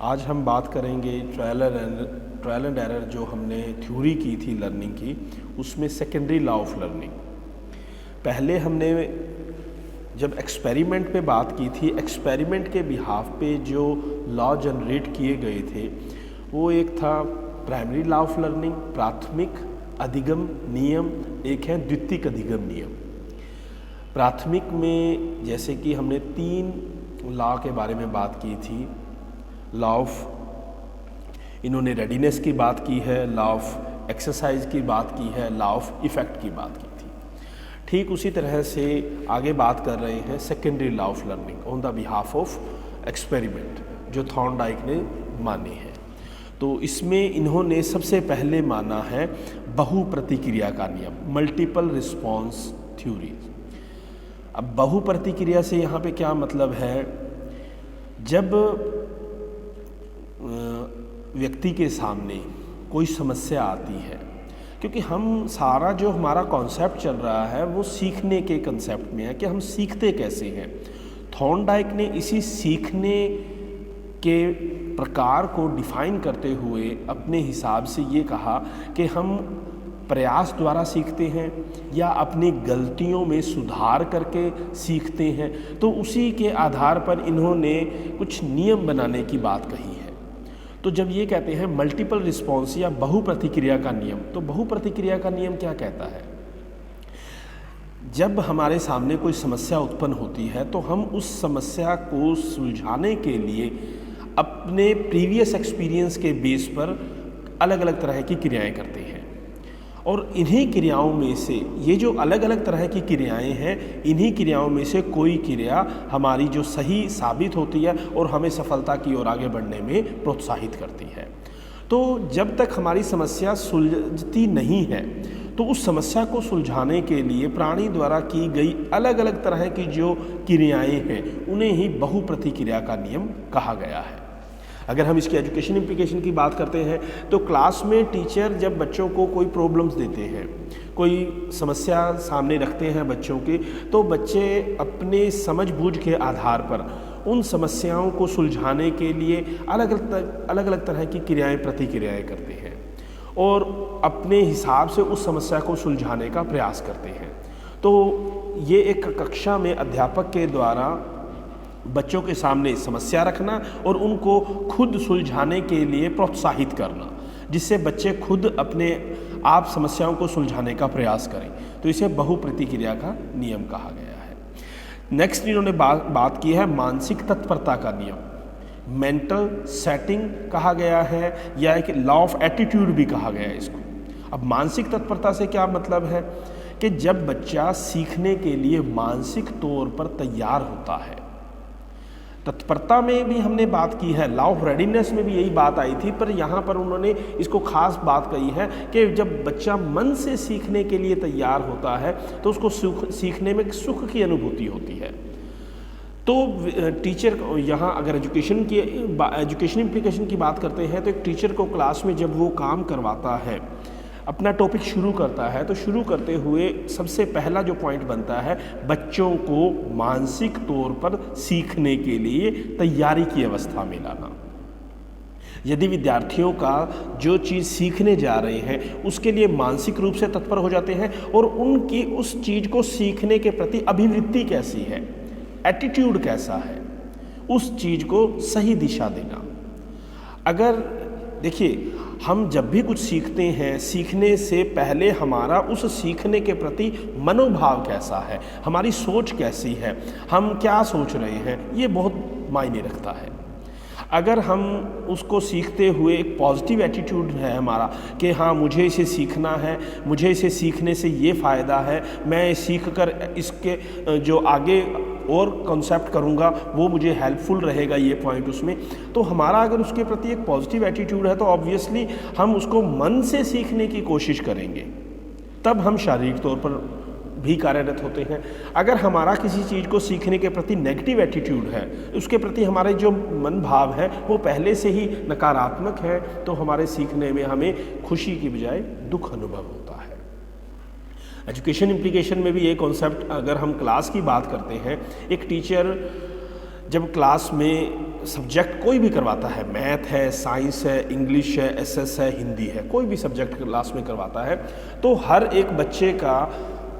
आज हम बात करेंगे ट्रायल एंड एरर जो हमने थ्योरी की थी लर्निंग की, उसमें सेकेंडरी लॉ ऑफ लर्निंग। पहले हमने जब एक्सपेरिमेंट पे बात की थी, एक्सपेरिमेंट के बिहाफ पे जो लॉ जनरेट किए गए थे वो एक था प्राइमरी लॉ ऑफ लर्निंग, प्राथमिक अधिगम नियम, एक है द्वितीयक अधिगम नियम। प्राथमिक में जैसे कि हमने 3 लॉ के बारे में बात की थी, लॉ ऑफ इन्होंने रेडीनेस की बात की है, लॉ ऑफ एक्सरसाइज की बात की है, लॉ ऑफ इफ़ेक्ट की बात की थी। ठीक उसी तरह से आगे बात कर रहे हैं secondary law of learning on the behalf of experiment, जो थॉर्नडाइक ने माने हैं। तो इसमें इन्होंने सबसे पहले माना है बहु प्रतिक्रिया का नियम, मल्टीपल रिस्पॉन्स थ्योरी। अब बहु प्रतिक्रिया से यहाँ पे क्या मतलब है, जब व्यक्ति के सामने कोई समस्या आती है, क्योंकि हम सारा जो हमारा कॉन्सेप्ट चल रहा है वो सीखने के कंसेप्ट में है कि हम सीखते कैसे हैं। थॉर्नडाइक ने इसी सीखने के प्रकार को डिफाइन करते हुए अपने हिसाब से ये कहा कि हम प्रयास द्वारा सीखते हैं या अपनी गलतियों में सुधार करके सीखते हैं। तो उसी के आधार पर इन्होंने कुछ नियम बनाने की बात कही है। तो जब ये कहते हैं मल्टीपल रिस्पॉन्स या बहु प्रतिक्रिया का नियम, तो बहु प्रतिक्रिया का नियम क्या कहता है, जब हमारे सामने कोई समस्या उत्पन्न होती है तो हम उस समस्या को सुलझाने के लिए अपने प्रीवियस एक्सपीरियंस के बेस पर अलग अलग तरह की क्रियाएं करते हैं। और इन्हीं क्रियाओं में से, ये जो अलग अलग तरह की क्रियाएं हैं, इन्हीं क्रियाओं में से कोई क्रिया हमारी जो सही साबित होती है और हमें सफलता की ओर आगे बढ़ने में प्रोत्साहित करती है। तो जब तक हमारी समस्या सुलझती नहीं है तो उस समस्या को सुलझाने के लिए प्राणी द्वारा की गई अलग अलग तरह की जो क्रियाएं हैं उन्हें ही बहु प्रतिक्रिया का नियम कहा गया है। अगर हम इसकी एजुकेशन इम्प्लीकेशन की बात करते हैं तो क्लास में टीचर जब बच्चों को कोई प्रॉब्लम्स देते हैं, कोई समस्या सामने रखते हैं बच्चों के, तो बच्चे अपने समझ बूझ के आधार पर उन समस्याओं को सुलझाने के लिए अलग अलग तरह की क्रियाएं प्रतिक्रियाएं करते हैं और अपने हिसाब से उस समस्या को सुलझाने का प्रयास करते हैं। तो ये एक कक्षा में अध्यापक के द्वारा बच्चों के सामने समस्या रखना और उनको खुद सुलझाने के लिए प्रोत्साहित करना, जिससे बच्चे खुद अपने आप समस्याओं को सुलझाने का प्रयास करें। तो इसे बहु प्रतिक्रिया का नियम कहा गया है। नेक्स्ट इन्होंने बात की है मानसिक तत्परता का नियम, मेंटल सेटिंग कहा गया है या एक लॉ ऑफ एटीट्यूड भी कहा गया है इसको। अब मानसिक तत्परता से क्या मतलब है कि जब बच्चा सीखने के लिए मानसिक तौर पर तैयार होता है। तत्परता में भी हमने बात की है, लॉ ऑफ रेडीनेस में भी यही बात आई थी, पर यहाँ पर उन्होंने इसको खास बात कही है कि जब बच्चा मन से सीखने के लिए तैयार होता है तो उसको सीखने में सुख की अनुभूति होती है। तो टीचर यहाँ अगर एजुकेशन इम्प्लीकेशन की बात करते हैं तो एक टीचर को क्लास में जब वो काम करवाता है, अपना टॉपिक शुरू करता है, तो शुरू करते हुए सबसे पहला जो पॉइंट बनता है बच्चों को मानसिक तौर पर सीखने के लिए तैयारी की अवस्था में लाना। यदि विद्यार्थियों का जो चीज़ सीखने जा रहे हैं उसके लिए मानसिक रूप से तत्पर हो जाते हैं और उनकी उस चीज़ को सीखने के प्रति अभिवृत्ति कैसी है, एटीट्यूड कैसा है, उस चीज़ को सही दिशा देना। अगर देखिए, हम जब भी कुछ सीखते हैं, सीखने से पहले हमारा उस सीखने के प्रति मनोभाव कैसा है, हमारी सोच कैसी है, हम क्या सोच रहे हैं, ये बहुत मायने रखता है। अगर हम उसको सीखते हुए एक पॉजिटिव एटीट्यूड है हमारा कि हाँ मुझे इसे सीखना है, मुझे इसे सीखने से ये फ़ायदा है, मैं सीख कर इसके जो आगे और कॉन्सेप्ट करूँगा वो मुझे हेल्पफुल रहेगा, ये पॉइंट उसमें, तो हमारा अगर उसके प्रति एक पॉजिटिव एटीट्यूड है तो ऑब्वियसली हम उसको मन से सीखने की कोशिश करेंगे, तब हम शारीरिक तौर पर भी कार्यरत होते हैं। अगर हमारा किसी चीज़ को सीखने के प्रति नेगेटिव एटीट्यूड है, उसके प्रति हमारे जो मन भाव है वो पहले से ही नकारात्मक है, तो हमारे सीखने में हमें खुशी की बजाय दुख अनुभव होता है। एजुकेशन इम्प्लीकेशन में भी ये कॉन्सेप्ट, अगर हम क्लास की बात करते हैं, एक टीचर जब क्लास में सब्जेक्ट कोई भी करवाता है, मैथ है, साइंस है, इंग्लिश है, एसएस है, हिंदी है, कोई भी सब्जेक्ट क्लास में करवाता है, तो हर एक बच्चे का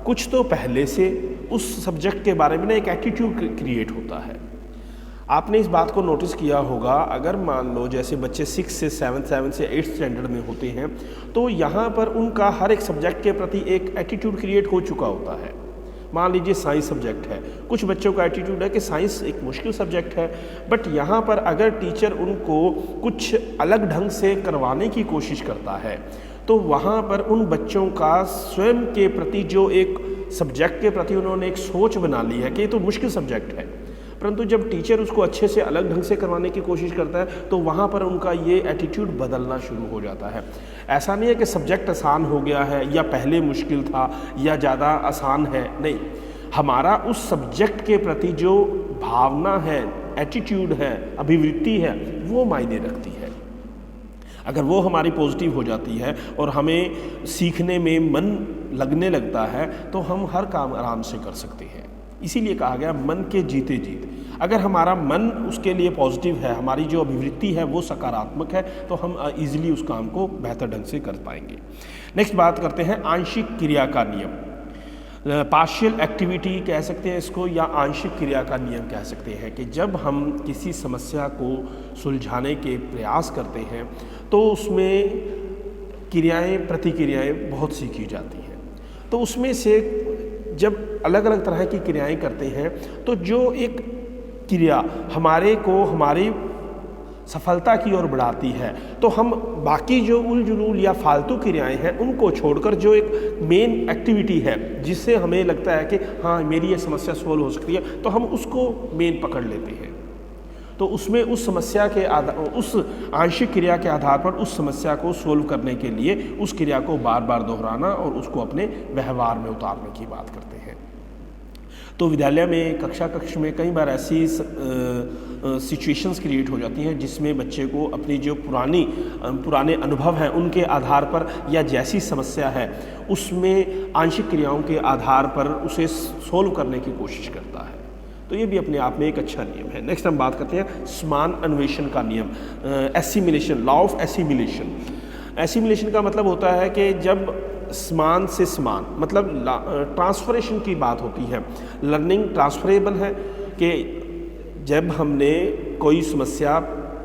कुछ तो पहले से उस सब्जेक्ट के बारे में ना एक एटीट्यूड क्रिएट होता है। आपने इस बात को नोटिस किया होगा, अगर मान लो जैसे बच्चे 6 से 7 से 8 स्टैंडर्ड में होते हैं, तो यहाँ पर उनका हर एक सब्जेक्ट के प्रति एक एटीट्यूड क्रिएट हो चुका होता है। मान लीजिए साइंस सब्जेक्ट है, कुछ बच्चों का एटीट्यूड है कि साइंस एक मुश्किल सब्जेक्ट है, बट यहाँ पर अगर टीचर उनको कुछ अलग ढंग से करवाने की कोशिश करता है, तो वहाँ पर उन बच्चों का स्वयं के प्रति जो एक सब्जेक्ट के प्रति उन्होंने एक सोच बना ली है कि ये तो मुश्किल सब्जेक्ट है, परंतु जब टीचर उसको अच्छे से अलग ढंग से करवाने की कोशिश करता है, तो वहाँ पर उनका ये एटीट्यूड बदलना शुरू हो जाता है। ऐसा नहीं है कि सब्जेक्ट आसान हो गया है या पहले मुश्किल था या ज़्यादा आसान है, नहीं, हमारा उस सब्जेक्ट के प्रति जो भावना है, एटीट्यूड है, अभिवृत्ति है, वो मायने रखती है। अगर वो हमारी पॉजिटिव हो जाती है और हमें सीखने में मन लगने लगता है, तो हम हर काम आराम से कर सकते हैं। इसीलिए कहा गया मन के जीते जीत। अगर हमारा मन उसके लिए पॉजिटिव है, हमारी जो अभिवृत्ति है वो सकारात्मक है, तो हम इजीली उस काम को बेहतर ढंग से कर पाएंगे। नेक्स्ट बात करते हैं आंशिक क्रिया का नियम। पार्शियल एक्टिविटी कह सकते हैं इसको, या आंशिक क्रिया का नियम कह सकते हैं कि जब हम किसी समस्या को सुलझाने के प्रयास करते हैं, तो उसमें क्रियाएं प्रतिक्रियाएं बहुत सी की जाती हैं। तो उसमें से जब अलग अलग तरह की क्रियाएं करते हैं, तो जो एक क्रिया हमारे को हमारी सफलता की ओर बढ़ाती है, तो हम बाकी जो उल जुलूल या फालतू क्रियाएं हैं उनको छोड़कर जो एक मेन एक्टिविटी है जिससे हमें लगता है कि हाँ मेरी ये समस्या सोल्व हो सकती है, तो हम उसको मेन पकड़ लेते हैं। तो उसमें उस समस्या के उस आंशिक क्रिया के आधार पर उस समस्या को सोल्व करने के लिए उस क्रिया को बार बार दोहराना और उसको अपने व्यवहार में उतारने की बात करते हैं। तो विद्यालय में कक्ष में कई बार ऐसी सिचुएशंस क्रिएट हो जाती हैं जिसमें बच्चे को अपनी जो पुराने अनुभव हैं उनके आधार पर या जैसी समस्या है उसमें आंशिक क्रियाओं के आधार पर उसे सोल्व करने की कोशिश करता है। तो ये भी अपने आप में एक अच्छा नियम है। नेक्स्ट हम बात करते हैं समान अन्वेषण का नियम, assimilation, law of assimilation. Assimilation का मतलब होता है कि जब समान से समान, मतलब ट्रांसफरेशन की बात होती है। लर्निंग ट्रांसफरेबल है कि जब हमने कोई समस्या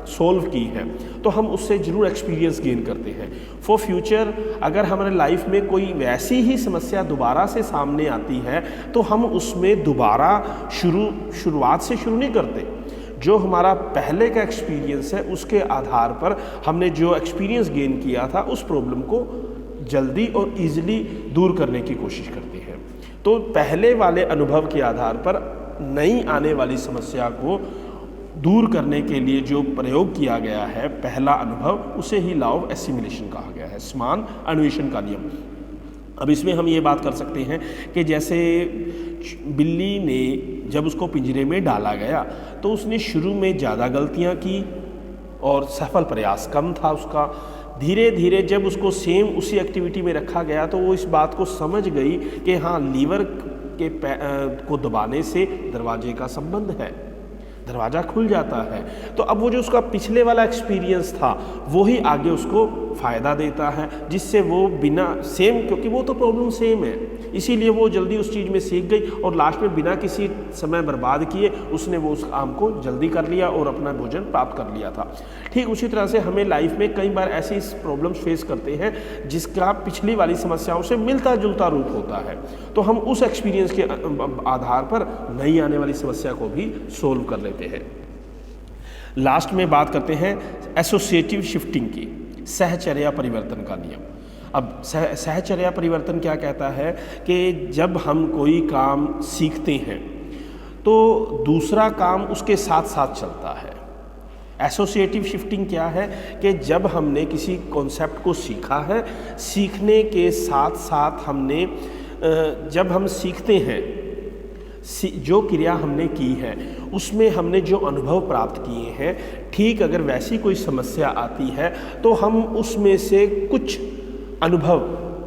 सोल्व की है तो हम उससे ज़रूर एक्सपीरियंस गेन करते हैं फॉर फ्यूचर। अगर हमारे लाइफ में कोई वैसी ही समस्या दोबारा से सामने आती है तो हम उसमें दोबारा शुरुआत से शुरू नहीं करते। जो हमारा पहले का एक्सपीरियंस है उसके आधार पर हमने जो एक्सपीरियंस गेन किया था उस प्रॉब्लम को जल्दी और ईजिली दूर करने की कोशिश करते हैं। तो पहले वाले अनुभव के आधार पर नई आने वाली समस्या को दूर करने के लिए जो प्रयोग किया गया है पहला अनुभव, उसे ही लॉ ऑफ एसिमिलेशन कहा गया है, समान अन्वेषण का नियम। अब इसमें हम ये बात कर सकते हैं कि जैसे बिल्ली ने जब उसको पिंजरे में डाला गया तो उसने शुरू में ज़्यादा गलतियां की और सफल प्रयास कम था उसका। धीरे धीरे जब उसको सेम उसी एक्टिविटी में रखा गया तो वो इस बात को समझ गई कि हाँ लीवर के को दबाने से दरवाजे का संबंध है, दरवाज़ा खुल जाता है। तो अब वो जो उसका पिछले वाला एक्सपीरियंस था वही आगे उसको फ़ायदा देता है, जिससे वो बिना सेम, क्योंकि वो तो प्रॉब्लम सेम है, इसीलिए वो जल्दी उस चीज़ में सीख गई और लास्ट में बिना किसी समय बर्बाद किए उसने वो उस काम को जल्दी कर लिया और अपना भोजन प्राप्त कर लिया था। ठीक उसी तरह से हमें लाइफ में कई बार ऐसी प्रॉब्लम्स फेस करते हैं जिसका पिछली वाली समस्याओं से मिलता जुलता रूप होता है, तो हम उस एक्सपीरियंस के आधार पर नई आने वाली समस्या को भी सोल्व कर लेते हैं। लास्ट में बात करते हैं एसोसिएटिव शिफ्टिंग की, सहचर्या परिवर्तन का नियम। अब सहचर्या परिवर्तन क्या कहता है कि जब हम कोई काम सीखते हैं तो दूसरा काम उसके साथ साथ चलता है। एसोसिएटिव शिफ्टिंग क्या है कि जब हमने किसी कॉन्सेप्ट को सीखा है, सीखने के साथ साथ हमने जब हम सीखते हैं जो क्रिया हमने की है उसमें हमने जो अनुभव प्राप्त किए हैं, ठीक अगर वैसी कोई समस्या आती है तो हम उसमें से कुछ अनुभव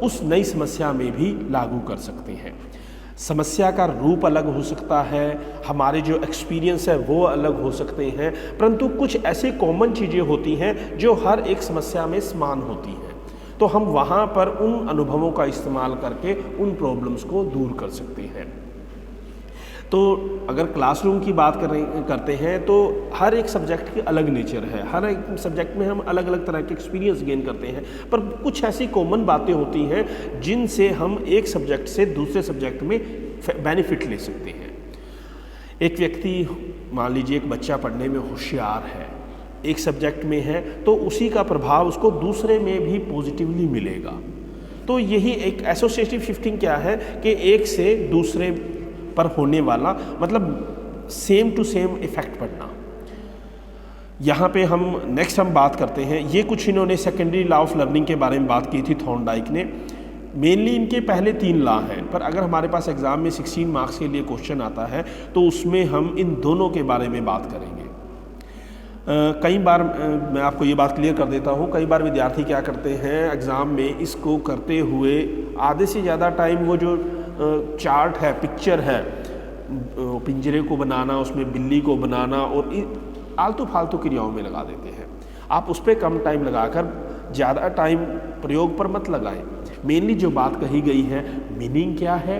उस नई समस्या में भी लागू कर सकते हैं। समस्या का रूप अलग हो सकता है, हमारे जो एक्सपीरियंस है वो अलग हो सकते हैं, परंतु कुछ ऐसी कॉमन चीज़ें होती हैं जो हर एक समस्या में समान होती हैं। तो हम वहाँ पर उन अनुभवों का इस्तेमाल करके उन प्रॉब्लम्स को दूर कर सकते हैं। तो अगर क्लासरूम की बात करते हैं तो हर एक सब्जेक्ट की अलग नेचर है, हर एक सब्जेक्ट में हम अलग अलग तरह के एक्सपीरियंस गेन करते हैं, पर कुछ ऐसी कॉमन बातें होती हैं जिनसे हम एक सब्जेक्ट से दूसरे सब्जेक्ट में बेनिफिट ले सकते हैं। एक व्यक्ति, मान लीजिए एक बच्चा पढ़ने में होशियार है, एक सब्जेक्ट में है, तो उसी का प्रभाव उसको दूसरे में भी पॉजिटिवली मिलेगा। तो यही एक एसोसिएटिव शिफ्टिंग क्या है कि एक से दूसरे पर होने वाला, मतलब सेम टू सेम इफेक्ट पड़ना। यहाँ पे हम नेक्स्ट बात करते हैं, ये कुछ इन्होंने सेकेंडरी लॉ ऑफ लर्निंग के बारे में बात की थी थॉर्नडाइक ने। मेनली इनके पहले 3 लॉ हैं, पर अगर हमारे पास एग्ज़ाम में 16 मार्क्स के लिए क्वेश्चन आता है तो उसमें हम इन दोनों के बारे में बात करेंगे। कई बार मैं आपको ये बात क्लियर कर देता हूँ, कई बार विद्यार्थी क्या करते हैं एग्ज़ाम में, इसको करते हुए आधे से ज़्यादा टाइम वो जो चार्ट है, पिक्चर है, पिंजरे को बनाना, उसमें बिल्ली को बनाना और आलतू फालतू क्रियाओं में लगा देते हैं। आप उस पर कम टाइम लगाकर ज़्यादा टाइम प्रयोग पर मत लगाएं। मेनली जो बात कही गई है, मीनिंग क्या है,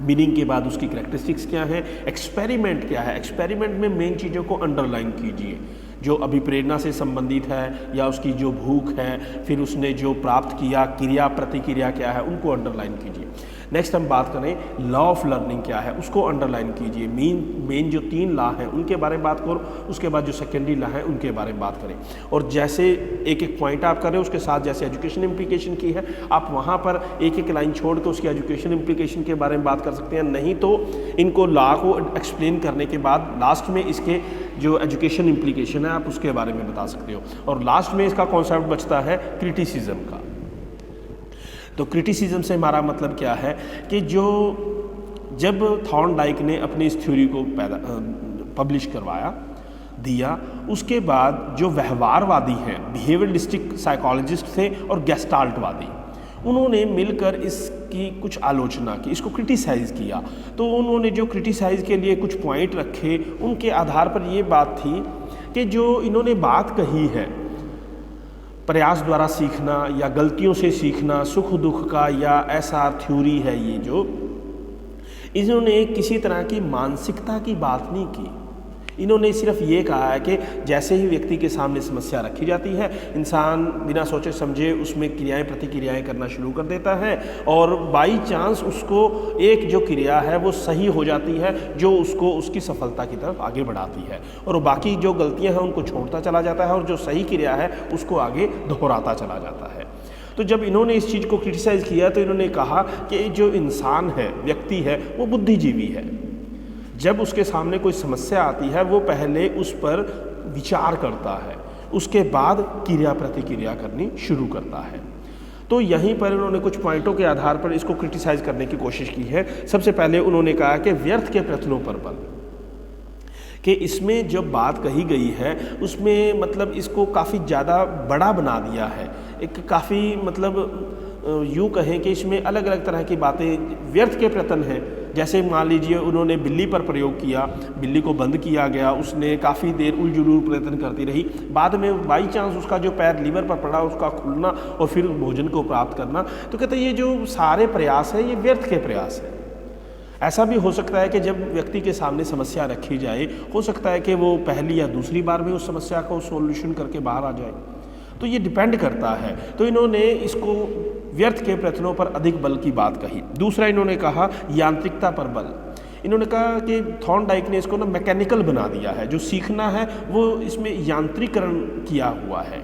मीनिंग के बाद उसकी करैक्टरिस्टिक्स क्या है, एक्सपेरिमेंट क्या है, एक्सपेरिमेंट में मेन चीज़ों को अंडरलाइन कीजिए, जो अभिप्रेरणा से संबंधित है या उसकी जो भूख है, फिर उसने जो प्राप्त किया, क्रिया प्रतिक्रिया क्या है, उनको अंडरलाइन कीजिए। नेक्स्ट हम बात करें लॉ ऑफ लर्निंग क्या है, उसको अंडरलाइन कीजिए। मेन जो 3 लॉ हैं उनके बारे में बात करो, उसके बाद जो सेकेंडरी लॉ है उनके बारे में बात करें। और जैसे एक एक पॉइंट आप कर रहे हो, उसके साथ जैसे एजुकेशन इम्प्लीकेशन की है, आप वहाँ पर एक एक लाइन छोड़ के उसकी एजुकेशन इम्प्लीकेशन के बारे में बात कर सकते हैं। नहीं तो इनको लॉ को एक्सप्लेन करने के बाद लास्ट में इसके जो एजुकेशन इम्प्लीकेशन है आप उसके बारे में बता सकते हो। और लास्ट में इसका कॉन्सेप्ट बचता है क्रिटिसिज्म का। तो क्रिटिसिज्म से हमारा मतलब क्या है कि जब थॉर्नडाइक ने अपनी इस थ्योरी को पब्लिश करवाया दिया, उसके बाद जो व्यवहारवादी हैं, बिहेवियरलिस्टिक साइकोलॉजिस्ट थे और गेस्टाल्टवादी, उन्होंने मिलकर इसकी कुछ आलोचना की, इसको क्रिटिसाइज़ किया। तो उन्होंने जो क्रिटिसाइज़ के लिए कुछ पॉइंट रखे, उनके आधार पर ये बात थी कि जो इन्होंने बात कही है, प्रयास द्वारा सीखना या गलतियों से सीखना, सुख दुख का या ऐसा थ्योरी है ये, जो इन्होंने किसी तरह की मानसिकता की बात नहीं की। इन्होंने सिर्फ ये कहा है कि जैसे ही व्यक्ति के सामने समस्या रखी जाती है, इंसान बिना सोचे समझे उसमें क्रियाएं प्रतिक्रियाएं करना शुरू कर देता है, और बाई चांस उसको एक जो क्रिया है वो सही हो जाती है, जो उसको उसकी सफलता की तरफ आगे बढ़ाती है, और बाकी जो गलतियां हैं उनको छोड़ता चला जाता है, और जो सही क्रिया है उसको आगे दोहराता चला जाता है। तो जब इन्होंने इस चीज़ को क्रिटिसाइज़ किया तो इन्होंने कहा कि जो इंसान है, व्यक्ति है, वो बुद्धिजीवी है। जब उसके सामने कोई समस्या आती है वो पहले उस पर विचार करता है, उसके बाद क्रिया प्रतिक्रिया करनी शुरू करता है। तो यहीं पर उन्होंने कुछ पॉइंटों के आधार पर इसको क्रिटिसाइज़ करने की कोशिश की है। सबसे पहले उन्होंने कहा कि व्यर्थ के प्रयत्नों पर बल, कि इसमें जो बात कही गई है उसमें मतलब इसको काफ़ी ज़्यादा बड़ा बना दिया है, एक काफ़ी मतलब यूँ कहें कि इसमें अलग अलग तरह की बातें, व्यर्थ के प्रयत्न हैं। जैसे मान लीजिए उन्होंने बिल्ली पर प्रयोग किया, बिल्ली को बंद किया गया, उसने काफ़ी देर उलझुल प्रयत्न करती रही, बाद में बाई चांस उसका जो पैर लीवर पर पड़ा उसका खुलना और फिर भोजन को प्राप्त करना। तो कहते हैं ये जो सारे प्रयास हैं ये व्यर्थ के प्रयास हैं। ऐसा भी हो सकता है कि जब व्यक्ति के सामने समस्या रखी जाए, हो सकता है कि वो पहली या दूसरी बार में उस समस्या को सॉल्यूशन करके बाहर आ जाए, तो ये डिपेंड करता है। तो इन्होंने इसको व्यर्थ के प्रयत्नों पर अधिक बल की बात कही। दूसरा इन्होंने कहा यांत्रिकता पर बल। इन्होंने कहा कि थॉर्नडाइक ने इसको ना मैकेनिकल बना दिया है, जो सीखना है वो इसमें यांत्रिकरण किया हुआ है,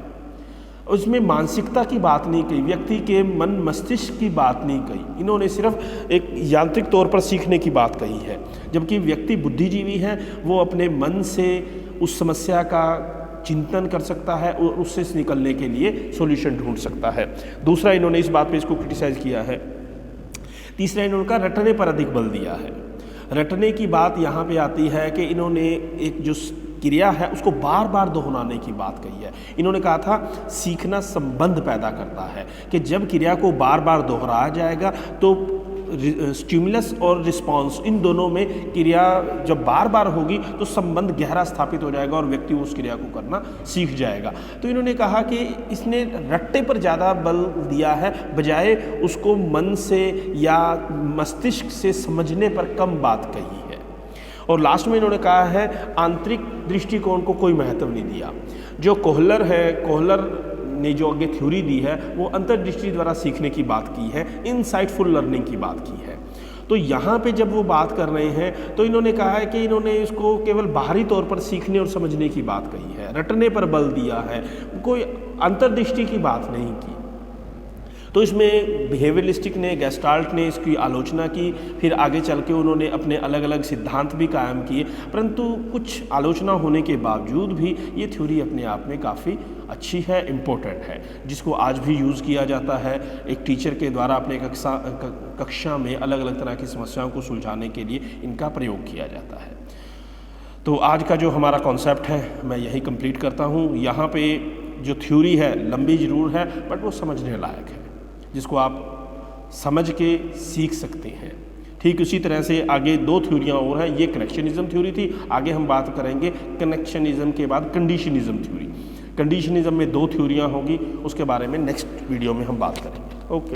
उसमें मानसिकता की बात नहीं कही, व्यक्ति के मन मस्तिष्क की बात नहीं कही। इन्होंने सिर्फ एक यांत्रिक तौर पर सीखने की बात कही है, जबकि व्यक्ति बुद्धिजीवी है, वो अपने मन से उस समस्या का चिंतन कर सकता है और उससे निकलने के लिए सॉल्यूशन ढूंढ सकता है। दूसरा इन्होंने इस बात पे इसको क्रिटिसाइज़ किया है। तीसरा इन्होंने कहा रटने पर अधिक बल दिया है। रटने की बात यहाँ पे आती है कि इन्होंने एक जो क्रिया है उसको बार बार दोहराने की बात कही है। इन्होंने कहा था सीखना संबंध पैदा करता है, कि जब क्रिया को बार बार दोहराया जाएगा तो स्टिमुलस और रिस्पॉन्स, इन दोनों में क्रिया जब बार बार होगी तो संबंध गहरा स्थापित हो जाएगा और व्यक्ति उस क्रिया को करना सीख जाएगा। तो इन्होंने कहा कि इसने रट्टे पर ज़्यादा बल दिया है बजाय उसको मन से या मस्तिष्क से समझने पर कम बात कही है। और लास्ट में इन्होंने कहा है आंतरिक दृष्टिकोण को कोई महत्व नहीं दिया। जो कोहलर है, कोहलर ने जो आगे थ्योरी दी है वो अंतर्दृष्टि द्वारा सीखने की बात की है, इनसाइटफुल लर्निंग की बात की है। तो यहाँ पे जब वो बात कर रहे हैं तो इन्होंने कहा है कि इन्होंने इसको केवल बाहरी तौर पर सीखने और समझने की बात कही है, रटने पर बल दिया है, कोई अंतर्दृष्टि की बात नहीं की। तो इसमें बिहेवियरिस्टिक ने, गेस्टाल्ट ने इसकी आलोचना की, फिर आगे चल के उन्होंने अपने अलग अलग सिद्धांत भी कायम किए, परंतु कुछ आलोचना होने के बावजूद भी ये थ्योरी अपने आप में काफ़ी अच्छी है, इम्पोर्टेंट है, जिसको आज भी यूज़ किया जाता है। एक टीचर के द्वारा अपने कक्षा में अलग अलग तरह की समस्याओं को सुलझाने के लिए इनका प्रयोग किया जाता है। तो आज का जो हमारा कॉन्सेप्ट है मैं यही कंप्लीट करता हूँ। यहाँ पे जो थ्योरी है लंबी ज़रूर है बट वो समझने लायक है, जिसको आप समझ के सीख सकते हैं। ठीक उसी तरह से आगे दो थ्योरियाँ और हैं, ये कनेक्शनिज्म थ्योरी थी, आगे हम बात करेंगे कनेक्शनिज्म के बाद कंडीशनिज्म थ्योरी। कंडीशनिज्म में दो थ्योरियाँ होगी, उसके बारे में नेक्स्ट वीडियो में हम बात करेंगे। ओके।